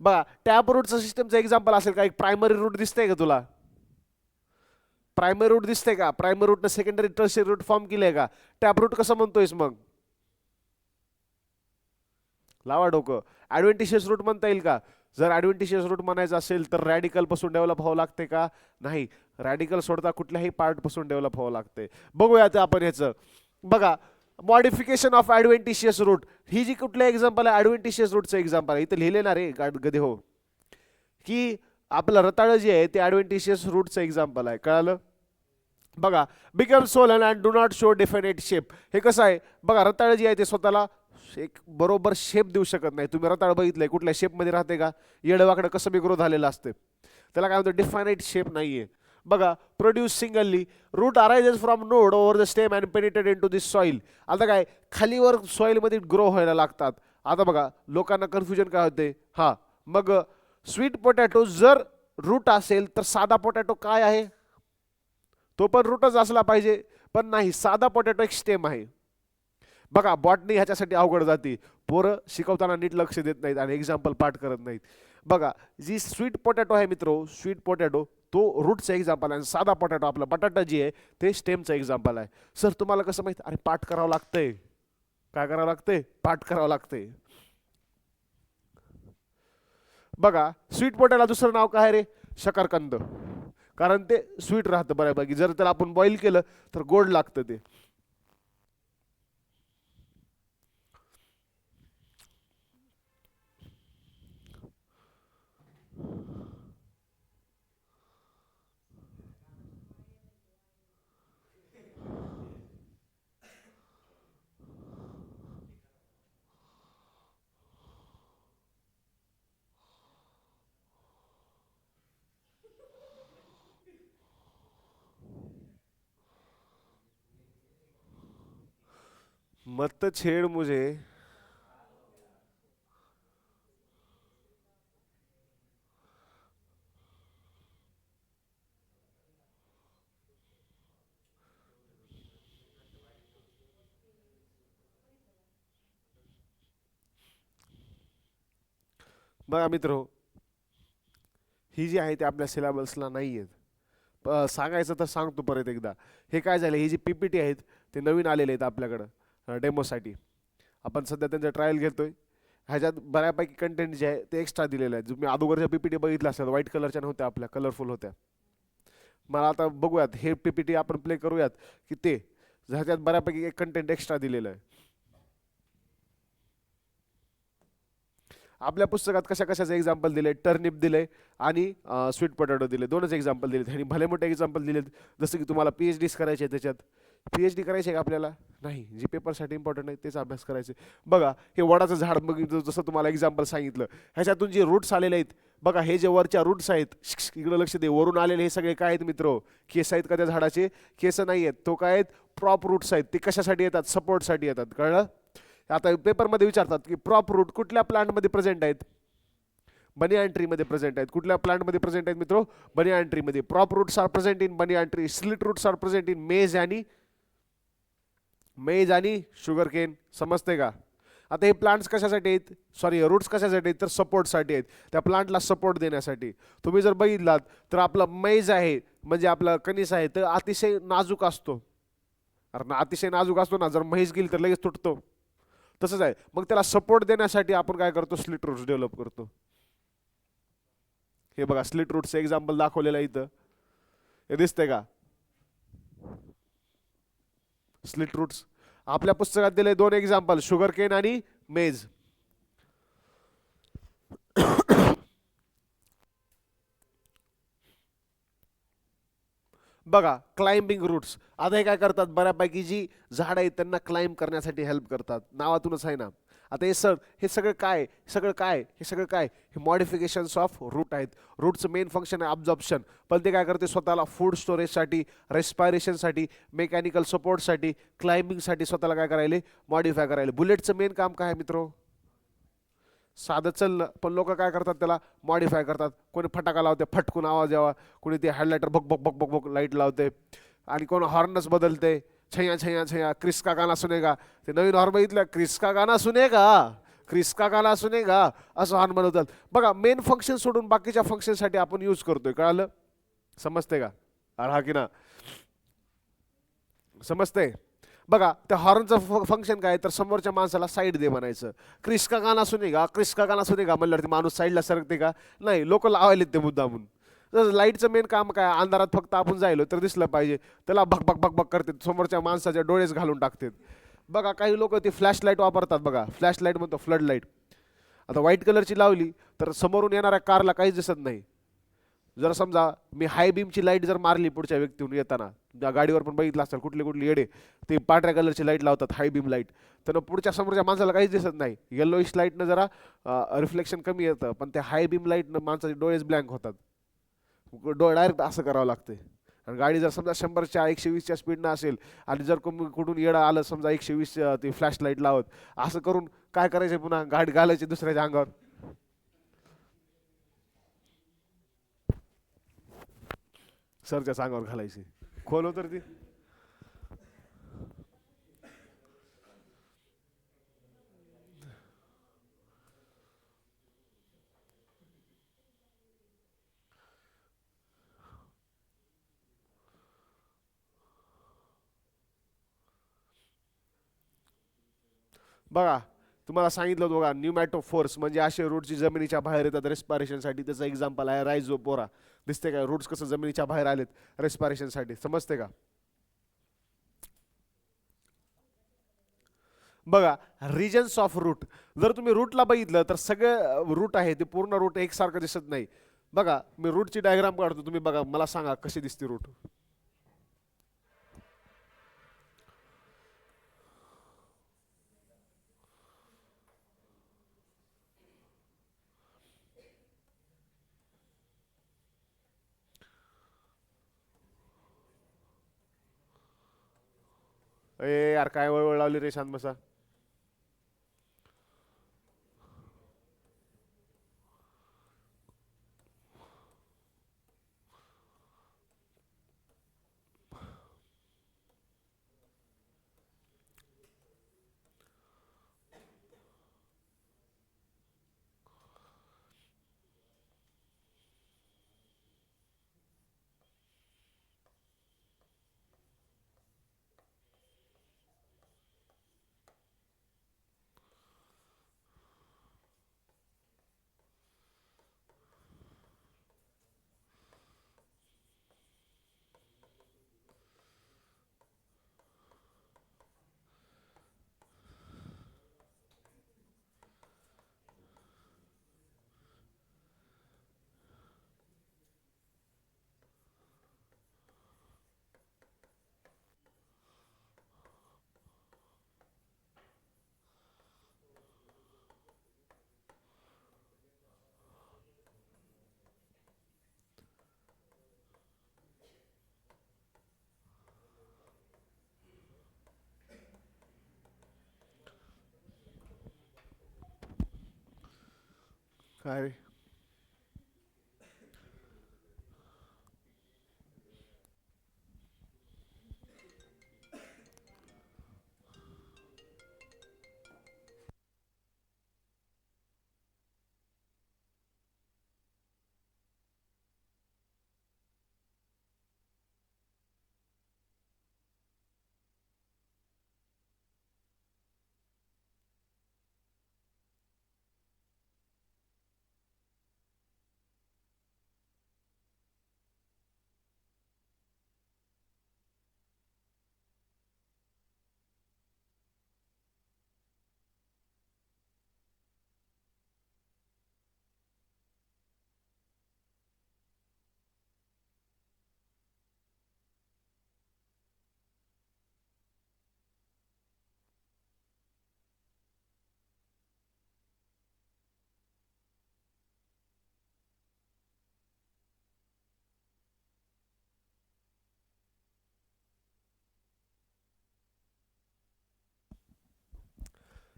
बघा टॅप रूटचं सिस्टमचं एक्झाम्पल असेल का? एक प्रायमरी रूट दिसतंय का तुला? प्रायमरी रूट दिसतंय का? प्रायमरी रूटनं सेकंडरी टर्शियरी रूट फॉर्म केलंय का? टॅप रूट कसं म्हणतोयस मग? लावा डोकं. ऍडव्हेंटिशियस रूट म्हणता येईल का? जर ऍडव्हेंटिशियस रूट म्हणायचं असेल तर रॅडिकल पासून डेव्हलप व्हावं लागते का? नाही. रॅडिकल सोडता कुठल्याही पार्ट पासून डेव्हलप व्हावं लागते. बघूयात आपण ह्याचं. बघा मॉडिफिकेशन ऑफ ऍडव्हेंटिशियस रूट, ही जी कुठलं एक्झाम्पल आहे? ऍडव्हेंटिशियस रूटचं एक्झाम्पल आहे. इथं लिहिले ना रे गधे हो, की आपलं रताळ जे आहे ते ऍडव्हेंटिशियस रूटचं एक्झाम्पल आहे. कळालं? बघा become Solan and do not show definite shape. हे कसं आहे? बघा रताळ जे आहे ते स्वतःला एक बरोबर शेप देऊ शकत नाही. तुम्ही रताळ बघितलंय कुठल्या शेपमध्ये राहते का? येडवाकडं कसं बी ग्रो झालेलं असते, त्याला काय म्हणतो? डिफायनाइट शेप नाहीये. बघा produce singly, root arises from node over the stem and penetrate into this soil. आता काय खालीवर सॉइल मध्ये ग्रो व्हायला लागतात. आता बघा लोकांना कन्फ्युजन काय होते? हा मग स्वीट पोटॅटो जर रूट असेल तर साधा पोटॅटो काय आहे? तो पण रूटच असला पाहिजे, पण नाही, साधा पोटॅटो एक स्टेम आहे. बघा बॉटनी ह्याच्यासाठी अवघड जाते. पोरं शिकवताना नीट लक्ष देत नाहीत आणि एक्झाम्पल पाठ करत नाहीत. बघा जी स्वीट पोटॅटो आहे मित्रो, स्वीट पोटॅटो तो रूटचं एक्झाम्पल आहे. आणि साधा पोटॅटो आपला बटाटा जी आहे ते स्टेमचं एक्झाम्पल आहे. सर तुम्हाला कसं माहित? अरे पाठ करावं लागतंय. काय करावं लागतंय? पाठ करावं लागतंय. बघा स्वीट पोटॅटोला दुसरं नाव काय रे? शकरकंद. कारण ते स्वीट राहतं बऱ्यापैकी. जर त्याला आपण बॉईल केलं तर गोड लागतं ते. मत छेड मुझे. बघा मित्र, ही जी आहे ते आपल्या सिलेबसला नाही आहेत. सांगायचं तर सांगतो परत एकदा. हे काय झालं? ही जी पीपीटी आहेत ते नवीन आलेले आहेत आपल्याकडं डेमोसाठी. आपण सध्या त्यांचं ट्रायल घेतोय. ह्याच्यात बऱ्यापैकी कंटेंट जे आहे ते एक्स्ट्रा दिलेलं आहे. तुम्ही अगोदरच्या पीपीटी बघितल्या असतात, व्हाईट कलरच्या नव्हत्या, आपल्या कलरफुल होत्या. मला आता बघूयात हे पीपीटी आपण प्ले करूयात की ते ह्याच्यात बऱ्यापैकी एक कंटेंट एक्स्ट्रा दिलेलं आहे. आपल्या पुस्तकात कशा कशाचे एक्झाम्पल दिले, टर्निप दिले आणि स्वीट पोटॅटो दिले, दोनच एक्झाम्पल दिलेत आणि भले मोठे एक्झाम्पल दिलेत. जसं की तुम्हाला PhDs करायचे आहे त्याच्यात. PhD करायची आहे का आपल्याला? नाही, जी पेपरसाठी इम्पॉर्टंट आहे तेच अभ्यास करायचे. बघा हे वडाचं झाड बघितलं जसं तुम्हाला एक्झाम्पल सांगितलं, ह्याच्यातून जे रूट्स आलेले आहेत बघा, हे जे वरच्या रूट्स आहेत, इकडे लक्ष दे, वरून आलेले हे सगळे काय आहेत मित्र? केस आहेत का त्या झाडाचे? केस नाही आहेत, तो काय आहेत? प्रॉप रूट्स आहेत. ते कशासाठी येतात? सपोर्टसाठी येतात. कळलं? आता पेपरमध्ये विचारतात की प्रॉप रूट कुठल्या प्लांटमध्ये प्रेझेंट आहेत? बनियान ट्रीमध्ये प्रेझेंट आहेत. कुठल्या प्लांटमध्ये प्रेझेंट आहेत मित्रो? बनियान ट्रीमध्ये. Prop roots are present in banyan tree. Stilt roots are present in maize आणि शुगर केन. समजते का? आता हे प्लांट्स कशासाठी आहेत? सॉरी, रूट्स कशासाठी आहेत? तर सपोर्टसाठी आहेत. त्या प्लांटला सपोर्ट देण्यासाठी. तुम्ही जर बघितलात तर आपला मेज आहे म्हणजे आपला कणीस आहे तर अतिशय नाजूक असतो. अरे अतिशय नाजूक असतो ना, जर म्हैस गेली तर लगेच तुटतो. तसंच आहे. मग त्याला सपोर्ट देण्यासाठी आपण काय करतो? स्लिट रूट्स डेव्हलप करतो. हे बघा स्लिट रूट्सचं एक्झाम्पल दाखवलेलं आहे इथं. हे दिसतंय का? स्लिट रूट्स आपल्या पुस्तकात दिले दोन एक्झाम्पल, शुगर केन आणि मेज. बघा क्लाइम्बिंग रूट्स. आता हे काय करतात? बऱ्यापैकी जी झाड आहेत त्यांना क्लाइंब करण्यासाठी हेल्प करतात. नावातूनच आहे ना. आता हे सगळं काय? हे मॉडिफिकेशन्स ऑफ रूट आहेत. रूटचं मेन फंक्शन आहे अब्झॉर्प्शन, पण ते काय करते? स्वतःला फूड स्टोरेजसाठी, रेस्पायरेशनसाठी, मेकॅनिकल सपोर्टसाठी, क्लाइम्बिंगसाठी स्वतःला काय करायले? मॉडिफाय करायले. बुलेटचं मेन काम काय आहे मित्रो? साधं चाललं, पण लोक काय करतात? त्याला मॉडिफाय करतात. कोणी फटाका लावते, फटकून आवाज यावा. कोणी ते हेडलायटर भक भक भक भक भक लाईट लावते आणि कोण हॉर्नच बदलते. छैया छैया छैया, क्रिस्का गाना सुनेगा. ते नवीन हॉर्न बघितलं, क्रिस्का गाना सुनेगा, क्रिस्का गाना सुनेगा, असं हॉर्न बनवतात. बघा मेन फंक्शन सोडून बाकीच्या फंक्शनसाठी आपण यूज करतोय. कळालं? समजते का? हा की ना? समजते? बघा त्या हॉर्नचं फंक्शन काय? तर समोरच्या माणसाला साईड दे म्हणायचं. क्रिस्का गाना सुनेगा, क्रिस्का गाना सुनेगा म्हणल्यावर माणूस साईडला सरकते का? नाही, लोक लावायलेत ते मुद्दामून. जर लाईटचं मेन काम काय? अंधारात फक्त आपण जायलो तर दिसलं पाहिजे, त्याला भक भक भक भक करते, समोरच्या माणसाच्या डोळेच घालून टाकतात. बघा काही लोक ती फ्लॅश लाईट वापरतात. बघा फ्लॅश लाईट म्हणतो, फ्लड लाईट. आता व्हाईट कलरची लावली तर समोरून येणाऱ्या कारला काहीच दिसत नाही. जर समजा मी हाय बीमची लाईट जर मारली पुढच्या व्यक्तीहून येताना, त्या गाडीवर पण बघितलं असेल कुठले कुठले येडे ते पांढऱ्या कलरची लाईट लावतात, हाय बीम लाईट. तर पुढच्या समोरच्या माणसाला काहीच दिसत नाही. येल्लोइश लाईटनं जरा रिफ्लेक्शन कमी येतं, पण त्या हाय बीम लाईटनं माणसाचे डोळेच ब्लँक होतात. डोळे डायरेक्ट असं करावं लागते. आणि गाडी जर समजा 100च्या 120च्या स्पीडनं असेल आणि जर कुठून येडं आलं समजा 120 ती फ्लॅश लाईट लावत, असं करून काय करायचं? पुन्हा गाडी घालायची दुसऱ्याच्या अंगावर. सरच्या अंगावर घालायची. खोल तर ती. बघा तुम्हाला सांगितलं होतं बघा, न्यूमॅटो फोर्स म्हणजे असे रूट्स जी जमिनीच्या बाहेर येतात रेस्पायरेशनसाठी. त्याचं एक्झाम्पल आहे रायझोपोरा. दिसते का रूट्स कसं जमिनीच्या बाहेर आलेत रेस्पायरेशनसाठी? समजते का? बघा रिजन्स ऑफ रूट. जर तुम्ही रूटला बघितलं तर सगळे रूट आहे ते पूर्ण रूट एकसारखं दिसत नाही. बघा मी रूटची डायग्राम काढतो, तुम्ही बघा मला सांगा कशी दिसते रूट. ए यार काय वळवळ लावली रे, शांत बसा. काय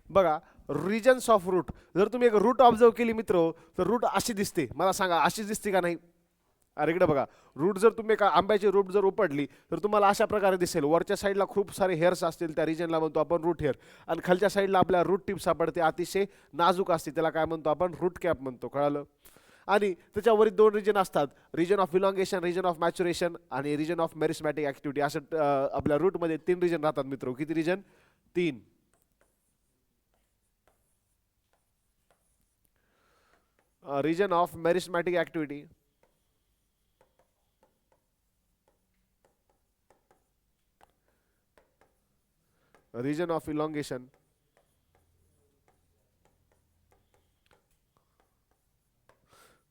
बघा, रिजन्स ऑफ रूट. जर तुम्ही एक रूट ऑब्झर्व केली मित्र, तर रूट अशी दिसते. मला सांगा अशी दिसते का नाही? अरे इकडे बघा, रूट जर तुम्ही का आंब्याची रूट जर उपडली तर तुम्हाला अशा प्रकारे दिसेल. वरच्या साईडला खूप सारे हेअर्स असतील, त्या रिजनला म्हणतो आपण रूट हेअर. आणि खालच्या साईडला आपल्या रूट टिप सापडते, अतिशय नाजूक असते, त्याला काय म्हणतो आपण? रूट कॅप म्हणतो. कळालं? आणि त्याच्यावरील दोन रिजन असतात, region of elongation, region of maturation आणि रिजन ऑफ मेरिस्मॅटिक ऍक्टिव्हिटी. असं आपल्या रूटमध्ये 3 रिजन राहतात मित्र. किती region? 3. Region of meristematic activity, region of elongation,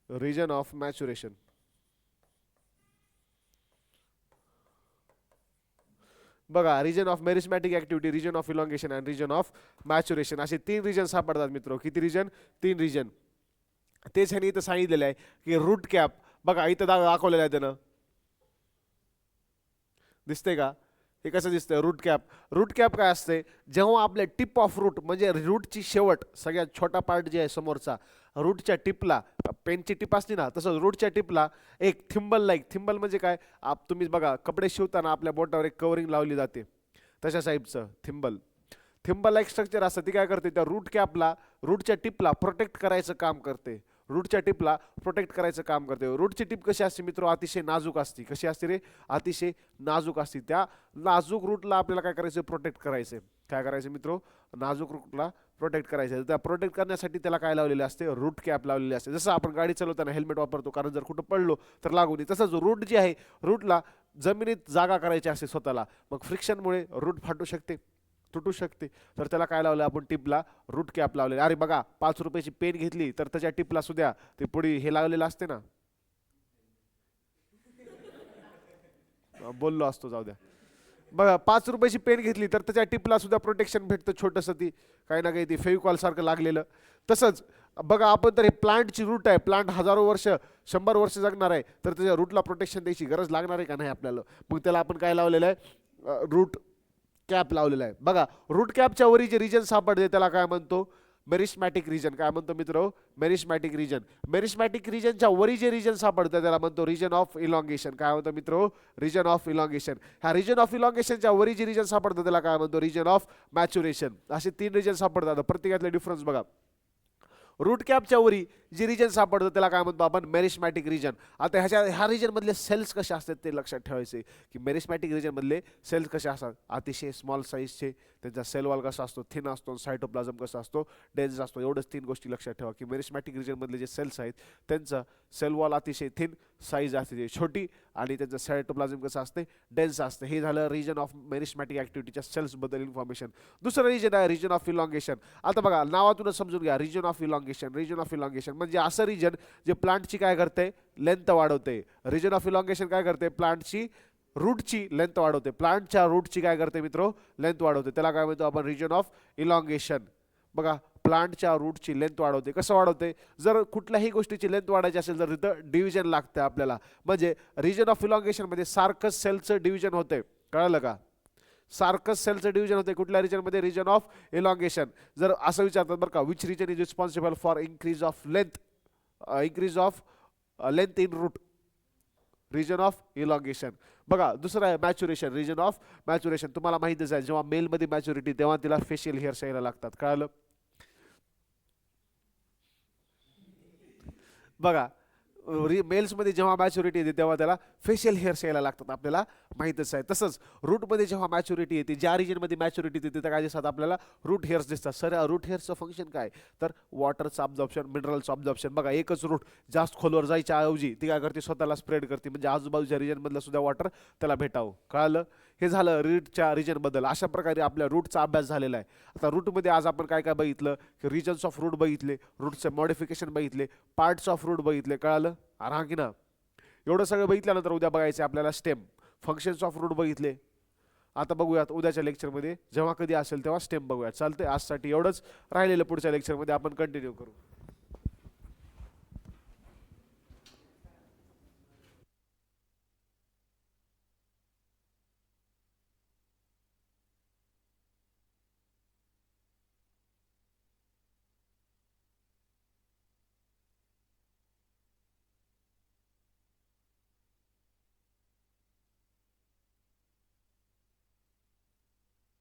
region of maturation. बघा, region of meristematic activity, region of elongation आणि रिजन ऑफ मॅच्युरेशन असे 3 रिजन सापडतात मित्र. किती रिजन? 3 रिजन. तेच ह्याने इथं सांगितलेलं आहे की रूट कॅप. बघा इथं दाखवलेलं आहे त्यानं, दिसते का? हे कसं दिसतंय? Route cap. रूट कॅप काय असते? जेव्हा आपल्या टिप ऑफ रूट म्हणजे रूटची शेवट, सगळ्यात छोटा पार्ट जे आहे समोरचा, रूटच्या टिपला, पेनची टिप असते ना, तसंच रूटच्या टिपला एक थिंबल लाईक. थिंबल म्हणजे काय? तुम्ही बघा कपडे शिवताना आपल्या बोटावर एक कवरिंग लावली जाते, तशा टाईपचं थिंबल. थिंबल लाईक स्ट्रक्चर असतं. ती काय करते? त्या रूट कॅपला, रूटच्या टिपला प्रोटेक्ट करायचं काम करते. रूटच्या टिपला प्रोटेक्ट करायचं काम करते. रूटची टिप कशी असते मित्र? अतिशय नाजूक असते. कशी असते रे? अतिशय नाजूक असते. त्या नाजूक रूटला आपल्याला काय करायचं? प्रोटेक्ट करायचं. काय करायचं मित्र? नाजूक रूटला प्रोटेक्ट करायचं. त्या प्रोटेक्ट करण्यासाठी त्याला काय लावलेले असते? रूट कॅप लावलेली असते. जसं आपण गाडी चालवताना हेल्मेट वापरतो, कारण जर कुठं पडलो तर लागू नये. तसंच रूट जी आहे, रूटला जमिनीत जागा करायची असते स्वतःला. मग फ्रिक्शनमुळे रूट फाटू शकते, तुटू शकते. तर त्याला काय लावलं आपण? टिपला रूट कॅप लावलेले. अरे बघा, 5 रुपयाची पेन घेतली तर त्याच्या टिपला सुद्धा ते पुढे हे लागलेलं असते ना. बोललो असतो, जाऊ द्या. बघा, 5 रुपयाची पेन घेतली तर त्याच्या टिपला सुद्धा प्रोटेक्शन भेटतं छोटंसं, ती काही ना काही ती फेविकॉल सारखं लागलेलं. तसंच बघा, आपण तर हे प्लांटची रूट आहे, प्लांट हजारो वर्ष, 100 वर्ष जगणार आहे, तर त्याच्या रूटला प्रोटेक्शन द्यायची गरज लागणार आहे का नाही आपल्याला? मग त्याला आपण काय लावलेलं आहे? रूट कॅप लावलेला आहे. बघा, रूट कॅपच्या वरी जे रिजन सापडते त्याला काय म्हणतो? मेरिस्मॅटिक रिजन. काय म्हणतो मित्र? मेरिस्मॅटिक रिजन. मेरिस्मॅटिक रिजनच्या वरी जे रिजन सापडतं त्याला म्हणतो रिजन ऑफ इलॉंगेशन. काय म्हणतो मित्र? Region of elongation. ह्या रिजन ऑफ इलॉंगेशनच्या वरी जे रिजन सापडतं त्याला काय म्हणतो? Region of maturation. असे 3 रिजन सापडतात. प्रत्येकातले डिफरन्स बघा. रूट कॅपच्या वरी जे रिजन सापडतं त्याला काय म्हणतो आपण? मेरिस्मॅटिक रिजन. आता ह्या रिजन मधले सेल्स कसे असतात ते लक्षात ठेवायचे, की मेरिस्मॅटिक रिजन मधले सेल्स कसे असतात? अतिशय स्मॉल साईजचे. त्यांचा सेल वॉल कसा असतो? थिन असतो. सायटोप्लाझम कसा असतो? डेन्स असतो. एवढंच 3 गोष्टी लक्षात ठेवा, की मेरिस्मॅटिक रिजन मधले जे सेल्स आहेत त्यांचा सेल वॉल अतिशय थिन, साईज असते छोटी, आणि त्यांचं सायटोप्लाझम कसं असते? डेन्स असते. हे झालं रिजन ऑफ मेरिस्मॅटिक ऍक्टिव्हिटीच्या सेल्स बद्दल इन्फॉर्मेशन. दुसरं रिजन आहे रिजन ऑफ इलॉंगेशन. आता बघा, नावातूनच समजून घ्या, region of elongation. Region of elongation म्हणजे असं रिजन जे प्लांटची काय करते? लेंथ वाढवते. रिजन ऑफ इलॉंगेशन काय करते? प्लांटची रूटची लेंथ वाढवते. प्लांटच्या रूटची काय करते मित्र? लेंथ वाढवते. त्याला काय म्हणतो आपण? Region of elongation. बघा, प्लांटच्या रूटची लेंथ वाढवते. कसं वाढवते? जर कुठल्याही गोष्टीची लेंथ वाढायची असेल तर तिथं डिव्हिजन लागतं आपल्याला. म्हणजे रिजन ऑफ इलॉंगेशन मध्ये सारखंच सेलचं डिव्हिजन होते. कळलं का? सारखंच सेलचं डिव्हिजन होते. कुठल्या रिजनमध्ये? Region of elongation. जर असं विचारतात बरं का, which region is responsible for increase of length, increase of length in root, region of elongation. बघा दुसरं आहे मॅच्युरेशन, रिजन ऑफ मॅच्युरेशन. तुम्हाला माहितीच आहे जेव्हा मेलमध्ये मॅच्युरिटी तेव्हा तिला फेशियल हेअर्स यायला लागतात, कळालं. बघा मेल्समध्ये जेव्हा मॅच्युरिटी येते तेव्हा त्याला फेशियल हेअर्स यायला लागतात, आपल्याला माहीतच आहे. तसंच रूटमध्ये जेव्हा मॅच्युरिटी येते, ज्या रिजनमध्ये मॅच्युरिटी येते तिथं काय दिसतात आपल्याला, रूट हेअर्स दिसतात. सर रूट हेअर्सचं फंक्शन काय, तर वॉटरचं ऑब्झॉर्प्शन, मिनरलचं ऑब्झॉर्प्शन. बघा एकच रूट जास्त खोलवर जायच्या ऐवजी ती काय करते, स्वतःला स्प्रेड करते, म्हणजे आजूबाजूच्या रिजनमधलं सुद्धा वॉटर त्याला भेटावं, कळालं. हे झालं रूटच्या रिजनबद्दल. अशा प्रकारे आपल्या रूटचा अभ्यास झालेला आहे. आता रूटमध्ये आज आपण काय काय बघितलं, की रिजन्स ऑफ रूट बघितले, रूटचे मॉडिफिकेशन बघितले, पार्ट्स ऑफ रूट बघितले, कळालं. हा की ना. एवढं सगळं बघितल्यानंतर उद्या बघायचं आपल्याला स्टेम, फंक्शन्स ऑफ रूट बघितले. आता बघूयात उद्याच्या लेक्चरमध्ये, जेव्हा कधी असेल तेव्हा स्टेम बघूयात. चालतंय, आजसाठी एवढंच. राहिलेलं पुढच्या लेक्चरमध्ये आपण कंटिन्यू करू.